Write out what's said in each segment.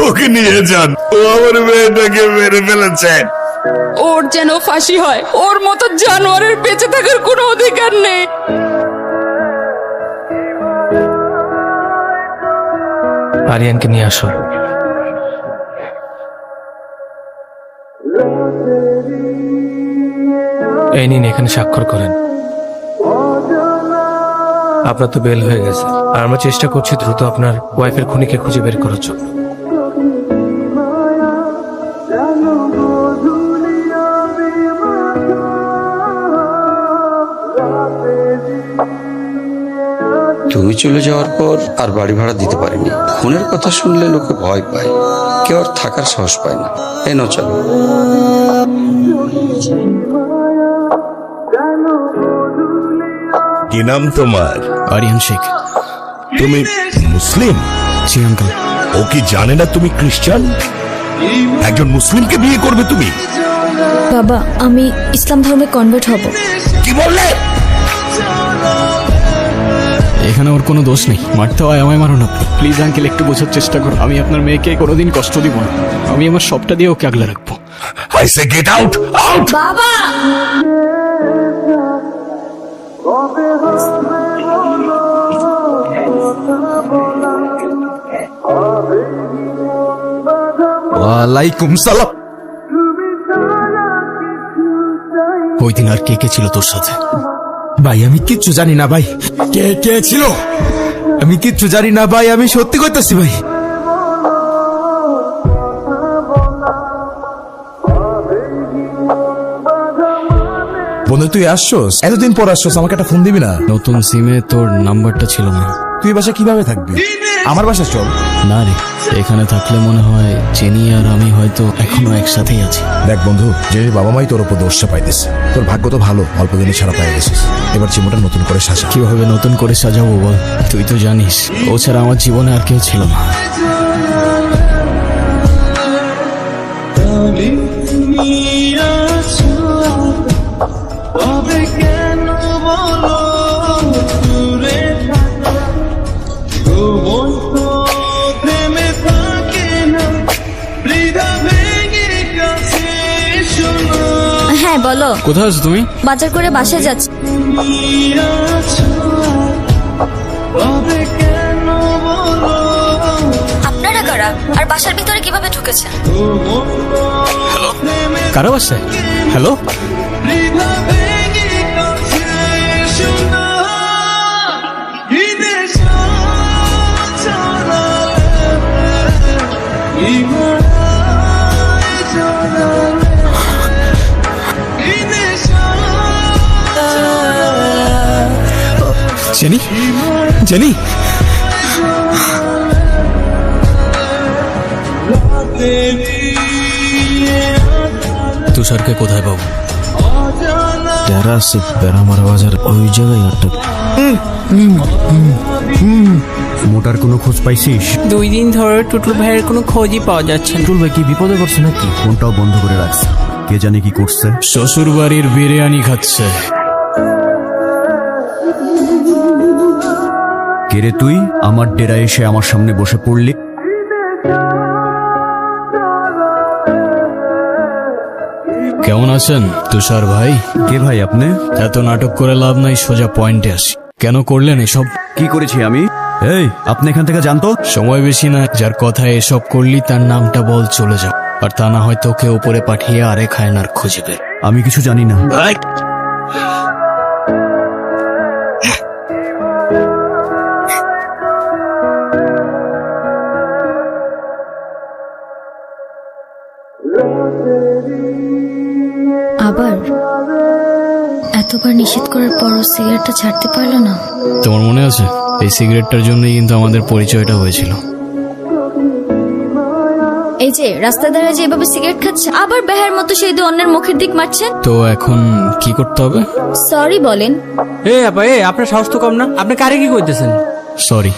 ওকে নিয়ে যান, ও আমার মেয়েটাকে মেরে ফেলেছে। ওর যেন ফাঁসি হয়, ওর মতো জানোয়ারের বেঁচে থাকার কোনো অধিকার নেই। আরিয়ানকে নিয়ে আসো। এই নিন, এখানে স্বাক্ষর করেন। আপনার তো বেল হয়ে গেছে, আর আমরা চেষ্টা করছি দ্রুত আপনার ওয়াইফের খুনিকে খুঁজে বের করার জন্য। তুমি চলে যাওয়ার পর আর বাড়ি ভাড়া দিতে পারিনি। ফোনের কথা শুনলে লোকে ভয় পায়, কেউ আর থাকার সাহস পায় না। এই নাও চলো। কি নাম তোমার? আরিয়ান শেখ। তুমি মুসলিম? জি আঙ্কেল। ও কি জানে না তুমি খ্রিস্টান? একজন মুসলিমকে বিয়ে করবে তুমি? বাবা, আমি ইসলাম ধর্মে কনভার্ট হব। কি বললে? এখানে ওর কোনো দোষ নেই, মারতে হয় আমায় মারো না। প্লিজ আঙ্কেল, একটু বোঝার চেষ্টা করো। আমি আপনার মেয়েকে কোনোদিন কষ্ট দিব না। আমি আমার সবটা দিয়ে ওকে আগলে রাখবো। I say get out, out! বাবা, ওয়ালাইকুম সালাম। ওই দিন আর কে কে ছিল তোর সাথে? ভাই আমি কিচ্ছু জানি না ভাই, কে কে ছিল আমি কিচ্ছু জানি না ভাই, আমি সত্যি কইতাছি ভাই। বন্ধু তুই আসছস, এতদিন পর আসছস, আমাকে একটা ফোন দিবি না? নতুন সিমে তোর নাম্বারটা ছিল না। তুই বাসা কিভাবে থাকবি? আমার বাসা চল। না রে, এখানে থাকলে মনে হয় চেনি আর আমি হয়তো এখনো একসাথেই আছি। দেখ বন্ধু, যে বাবা মাই তোর উপর দোষটা পাইতেছে, তোর ভাগ্য তো ভালো, অল্প দিনে ছাড়া পাই গেছিস। এবার জীবনটা নতুন করে সাজা। কিভাবে নতুন করে সাজাবো বল? তুই তো জানিস ও ছাড়া আমার জীবনে আর কেউ ছিল না। হ্যাঁ বলো। কোথায় আছো তুমি? বাজার করে বাসায় যাচ্ছি। আপনারা কারা আর বাসার ভিতরে কিভাবে ঢুকেছেন? কারো বাসায়? Hello, jenny, jenny. তুষারকে কোথায় পাবো? যারা আছে বেড়ামারা বাজার, ওই জায়গায় আটটা। মোটার কোনো খোঁজ পাইছিস? 2 দিন ধরে টুটুল ভাইয়ের কোনো খোঁজই পাওয়া যাচ্ছে না। টুল ভাই কি বিপদে পড়ছে নাকি? ফোনটাও বন্ধ করে রাখছে, কে জানে কি করছে। শ্বশুর বাড়ির বিরিয়ানি খাচ্ছে। কে রে তুই? আমার ডেরা এসে আমার সামনে বসে পড়লি। কেমন আছেন তুষার ভাই? কে ভাই আপনি? এত নাটক করে লাভ নাই, সোজা পয়েন্টে আসি। কেন করলেন এসব? কি করেছি আমি? এই আপনি এখান থেকে জানতো। সময় বেশি না, যার কথায় এসব করলি তার নামটা বল, চলে যাও। আর তা না হয় তোকে উপরে পাঠিয়ে আরেক হায়নার খুঁজে বের। আমি কিছু জানি না। আবার এতবার নিষেধ করার পরও সিগারেটটা ছাড়তে পারলো না। তোমার মনে আছে এই সিগারেটটার জন্যই কিন্তু আমাদের পরিচয়টা হয়েছিল। এই যে রাস্তা ধারে যে এভাবে সিগারেট খাচ্ছে, আবার বেহার মতো সেই দু অন্যের মুখের দিক মারছেন। তো এখন কি করতে হবে? সরি বলেন। আপা আপনার সাহস তো কম না, আপনি কারে কি করতেছেন? সরি।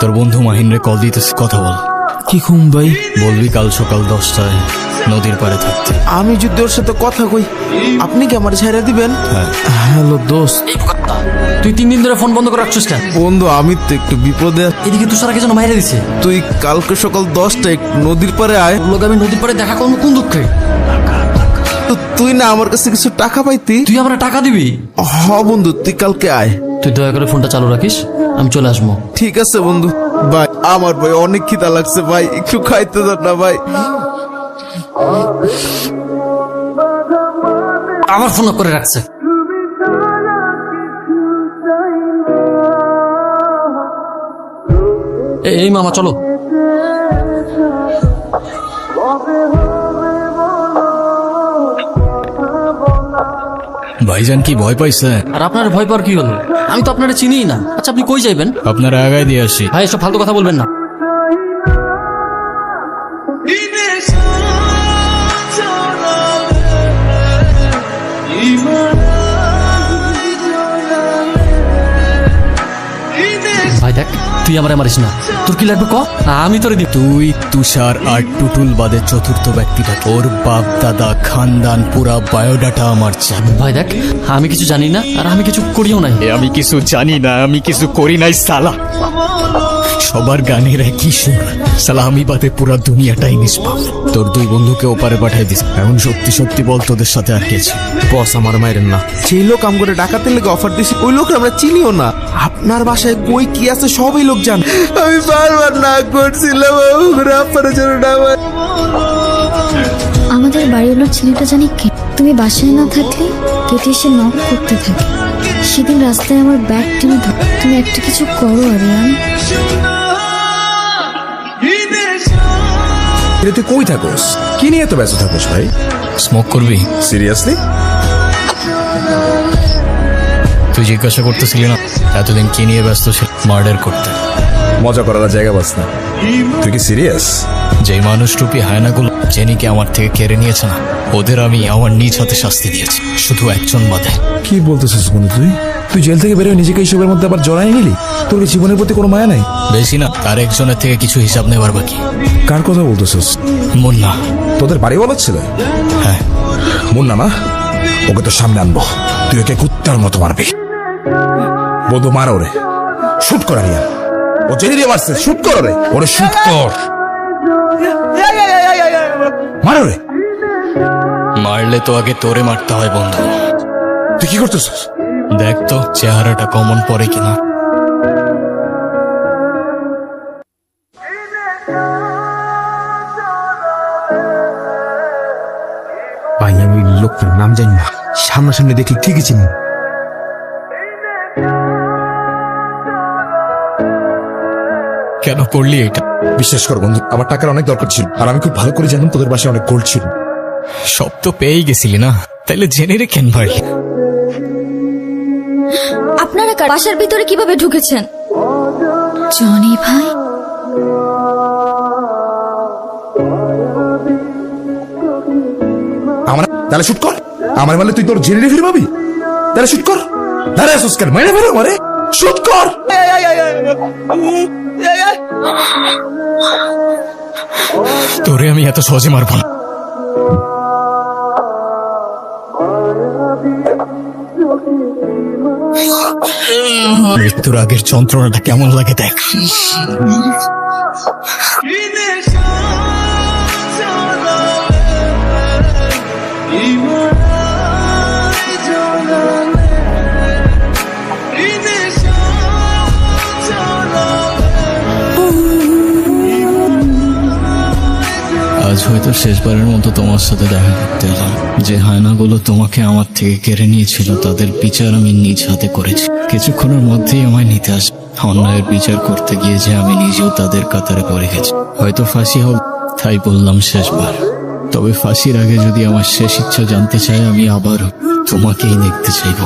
তোর বন্ধু মাহিনরে কল দিতেছে, কথা বল। কি ঘুম ভাই? বলবি কাল সকাল 10টায় নদীর পাড়ে থাকতে। আমি যদি ওর সাথে কথা কই, আপনি কি আমার ছেড়ে দিবেন? হ্যালো দোস্ত। তুই 3 দিন ধরে ফোন বন্ধ করে রাখছিস কেন? বন্ধু আমি তো একটু বিপদে আছি। এদিকে তুষার আগে যেন মাইরে দিছে। তুই কালকে সকাল 10টায় নদীর পাড়ে আয়। লোক আমি নদীর পাড়ে দেখা করবো কোন দুঃখে? তো তুই না আমার কাছে কিছু টাকা পাইতি? তুই আমার টাকা দিবি? হ বন্ধু, তুই কালকে আয়। তুই দয়া করে ফোনটা চালু রাখিস, আমি চলে আসবো। ঠিক আছে বন্ধু। ভাই আমার ভাই অনেক খিদা লাগছে ভাই, একটু খাইতে দাও না ভাই। আবার ফোন করে রাখছে। এই মামা চলো। ভাইজান কি ভয় পাইছে? আর আপনার ভয় পাওয়ার কি হলো? আমি তো আপনারা চিনিই না। আচ্ছা আপনি কই যাইবেন? আপনারা আগায় দিয়ে আসি। ভাই এসব ফালতু কথা বলবেন না। ভাই দেখ, তুই আমার মারিস না। তোর কি লাগবে ক, আমি তোরে দিব। তুই তুষার আর টুটুল বাদে চতুর্থ ব্যক্তিটা। ওর বাপ দাদা খানদান পুরা বায়োডাটা আমার চাই। ভাই দেখ, আমি কিছু জানি না আর আমি কিছু করিও নাই। আমি কিছু জানি না, আমি কিছু করি নাই সালা। সবার গানের একই সুর সালা, আমি বাদে পুরা দুনিয়াটাই নিষ্পাপ। তোর 2 বন্ধুকে ওপারে পাঠাই দিস। এখন সত্যি সত্যি বল তোদের সাথে আর গেছে। বস আমার মায়ের না, সেই লোক আম করে ডাকাতের লেগে অফার দিছি, ওই লোক আমরা চিনিও না। আপনার বাসায় কই কি আছে সবই লোক জান। আমি বারবার না করছিলাম আপনার জন্য না। আমাদের বাড়িওয়ালার ছেলেটা জানি কে। তুমি বাসায় না থাকলে কেটে এসে নক করতে থাকে। সেদিন রাস্তায় আমার ব্যাগ টেনে ধর। তুমি একটা কিছু করো আরিয়ান। তুই কই থাকোস? কি নিয়ে এত ব্যস্ত থাকোস ভাই? স্মোক করবি? সিরিয়াসলি? তুই জিজ্ঞাসা করতেছিলি না এতদিন কি নিয়ে ব্যস্ত ছিল? মার্ডার করতে। মজা করার জায়গা বাস না। তুই কি সিরিয়াস? যেই মানুষরূপী হায়নাগুলো জেনিকে আমার থেকে কেড়ে নিয়েছে না, ওদের আমি আমার নিজ হাতে শাস্তি দিয়েছি, শুধু একজন বাদে। কি বলতেছিস বন্ধু? তুই জেল থেকে বেরোয় নিজেকে এইসবের মধ্যে আবার জড়াই নিলি? তোর কি জীবনের প্রতি কোনো মায়া নাই? বেশি না, আর একজনের থেকে কিছু হিসাব নেবার বাকি। কার কথা বলতেছিস? মুন্না। তোদের বাড়ি বলার ছিল? হ্যাঁ। মুন্না না, ওকে তো সামনে আনবো। তুই ওকে কুত্তার মতো মারবি। বন্ধু মার ওরে, শুট কর। আরিয়া ও জেনে দিয়ে মারছে, শুট কর ওরে, ওরে শুট কর। মার ওরে। মারলে তো আগে তোরে মারতে হয় বন্ধু। তুই কি করতেছিস? দেখ তো চেহারাটা কমন পড়ে কিনা। ভাই আমি লোকটার নাম জানি না, সামনাসামনি দেখি ঠিকই চিনি। কেন করলি এটা? বিশ্বাস কর বন্ধু, আমার টাকার অনেক দরকার ছিল, আর আমি খুব ভালো করে জানতাম তোদের বাসায় অনেক গোল্ড ছিল। সব তো পেয়েই গেছিলি না, তাইলে জেনে রে কেন মারলি? আপনারা বাসার ভিতরে কিভাবে ঢুকেছেন? জনি ভাই, আমার তাহলে শুট কর। আমার মানে তুই তোর জেনে ফিরে পাবি? তাহলে শুট কর। তাহলে সুস্কার মেরে ফেলো মারে, শুট কর। তোরে আমি এত সহজে মারব না। মৃত্যুর আগের যন্ত্রণাটা কেমন লাগে দেখ। আজ হয়তো শেষবারের মতো তোমার সাথে দেখা করতে এলাম। যে হায়নাগুলো তোমাকে আমার থেকে কেড়ে নিয়েছিল তাদের বিচার আমি নিজ হাতে করেছি। কিছুক্ষণের মধ্যেই আমায় নিতে আসবে। অন্যায়ের বিচার করতে গিয়ে যে আমি নিজেও তাদের কাতারে পড়ে গেছি। হয়তো ফাঁসি হোক, তাই বললাম শেষবার। তবে ফাঁসির আগে যদি আমার শেষ ইচ্ছা জানতে চাই, আমি আবার তোমাকেই দেখতে চাইব।